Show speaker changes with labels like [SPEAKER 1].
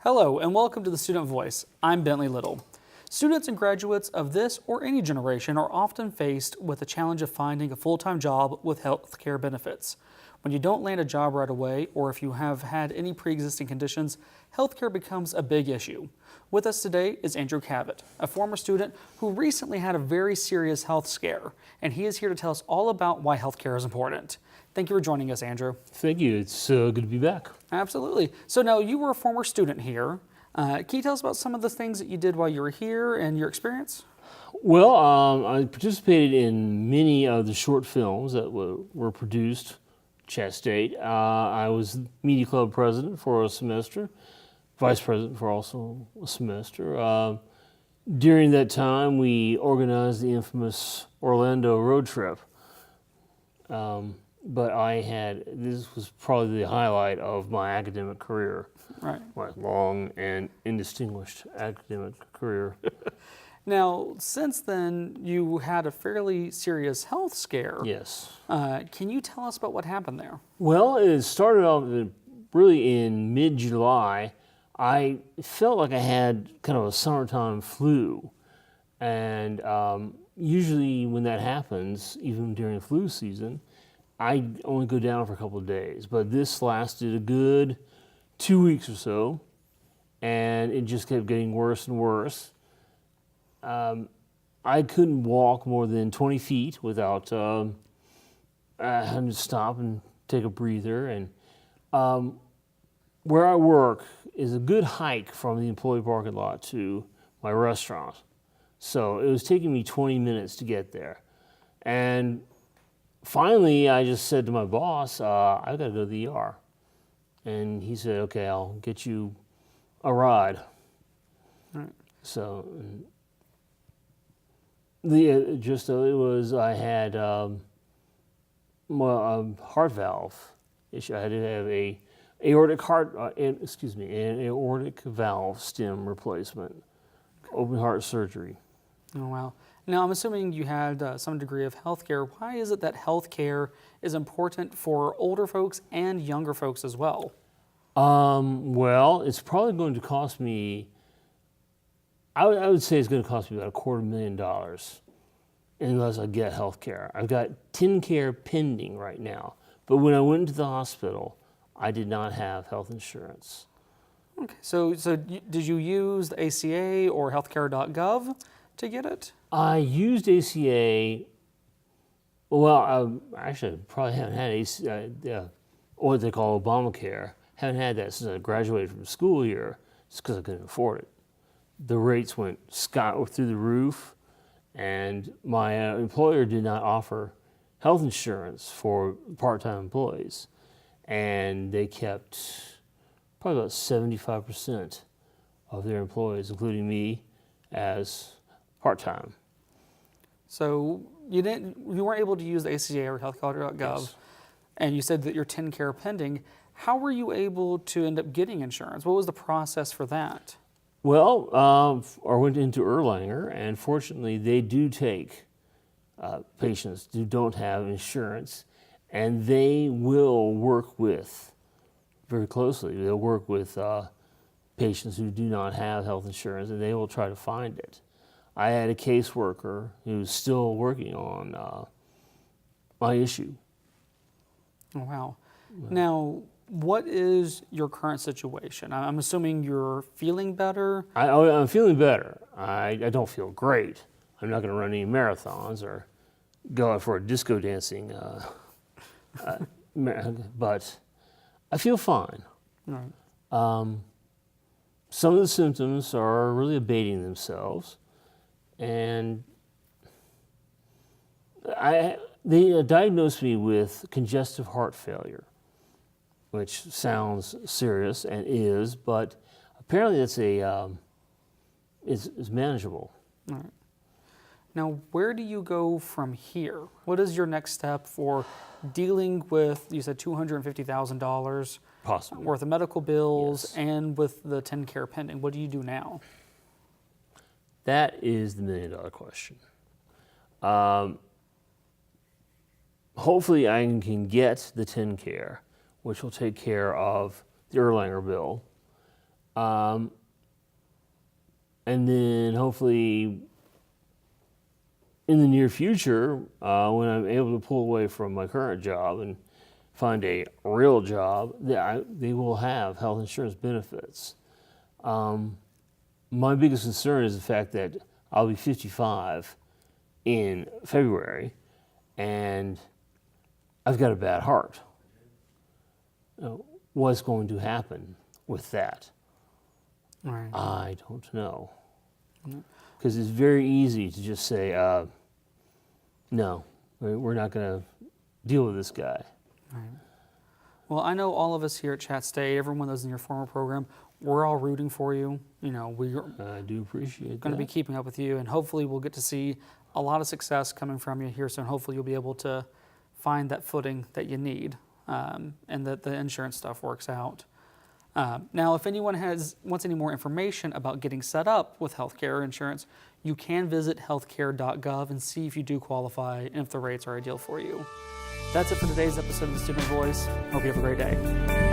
[SPEAKER 1] Hello and welcome to the Student Voice. I'm Bentley Little. Students and graduates of this or any generation are often faced with the challenge of finding a full-time job with health care benefits. When you don't land a job right away, or if you have had any pre-existing conditions, healthcare becomes a big issue. With us today is Andrew Cavett, a former student who recently had a very serious health scare, and he is here to tell us all about why healthcare is important. Thank you for joining us, Andrew.
[SPEAKER 2] Thank you. It's good to be back.
[SPEAKER 1] Absolutely. So now you were a former student here. Can you tell us about some of the things that you did while you were here and your experience?
[SPEAKER 2] Well, I participated in many of the short films that were produced at Chat State. I was media club president for a semester, vice president for also a semester. During that time, we organized the infamous Orlando road trip. But this was probably the highlight of my academic career.
[SPEAKER 1] Right.
[SPEAKER 2] My long and indistinguished academic career.
[SPEAKER 1] Now, since then, you had a fairly serious health scare.
[SPEAKER 2] Yes.
[SPEAKER 1] Can you tell us about what happened there?
[SPEAKER 2] Well, it started off really in mid-July. I felt like I had kind of a summertime flu. And usually when that happens, even during flu season, I only go down for a couple of days. But this lasted a good 2 weeks or so, and it just kept getting worse and worse. I couldn't walk more than 20 feet without having to stop and take a breather. And where I work is a good hike from the employee parking lot to my restaurant. So it was taking me 20 minutes to get there. And finally, I just said to my boss, I've got to go to the ER. And he said, okay, I'll get you a ride.
[SPEAKER 1] Right.
[SPEAKER 2] So I had a heart valve issue. I had to have an aortic valve stem replacement, open heart surgery.
[SPEAKER 1] Oh, wow. Now, I'm assuming you had some degree of health care. Why is it that health care is important for older folks and younger folks as well?
[SPEAKER 2] Well, it's probably going to cost me, I would say it's going to cost me about $250,000 unless I get health care. I've got TennCare pending right now, but when I went to the hospital, I did not have health insurance.
[SPEAKER 1] Okay, so did you use the ACA or healthcare.gov to get it?
[SPEAKER 2] I used ACA. Well, actually, I probably haven't had what they call Obamacare. Haven't had that since I graduated from school here, just because I couldn't afford it. The rates went through the roof, and my employer did not offer health insurance for part-time employees, and they kept probably about 75% of their employees, including me, as part-time.
[SPEAKER 1] So you weren't able to use the ACA or healthcare.gov,
[SPEAKER 2] Yes.
[SPEAKER 1] And you said that your TennCare pending. How were you able to end up getting insurance? What was the process for that?
[SPEAKER 2] Well, I went into Erlanger, and fortunately, they do take patients who don't have insurance, and they will work very closely. They'll work with patients who do not have health insurance, and they will try to find it. I had a caseworker who's still working on my issue.
[SPEAKER 1] Oh, wow. Now, what is your current situation? I'm assuming you're feeling better.
[SPEAKER 2] I'm feeling better. I don't feel great. I'm not going to run any marathons or go out for a disco dancing, but I feel fine.
[SPEAKER 1] All right.
[SPEAKER 2] Some of the symptoms are really abating themselves, and they diagnosed me with congestive heart failure, which sounds serious and is, but apparently it's manageable.
[SPEAKER 1] All right. Now, where do you go from here? What is your next step for dealing with, you said $250,000
[SPEAKER 2] Possibly.
[SPEAKER 1] worth of medical bills,
[SPEAKER 2] Yes.
[SPEAKER 1] and with the TennCare pending? What do you do now?
[SPEAKER 2] That is the million-dollar question. Hopefully I can get the TennCare, which will take care of the Erlanger bill. And then hopefully in the near future, when I'm able to pull away from my current job and find a real job, they will have health insurance benefits. My biggest concern is the fact that I'll be 55 in February, and I've got a bad heart. What's going to happen with that?
[SPEAKER 1] Right.
[SPEAKER 2] I don't know. Because it's very easy to just say, no, we're not going to deal with this guy.
[SPEAKER 1] Right. Well, I know all of us here at Chat State, everyone that's in your former program, we're all rooting for you.
[SPEAKER 2] I do appreciate that.
[SPEAKER 1] Going to be keeping up with you, and hopefully we'll get to see a lot of success coming from you here soon. Hopefully you'll be able to find that footing that you need, and that the insurance stuff works out. Now, if anyone wants any more information about getting set up with healthcare insurance, you can visit healthcare.gov and see if you do qualify and if the rates are ideal for you. That's it for today's episode of The Student Voice. Hope you have a great day.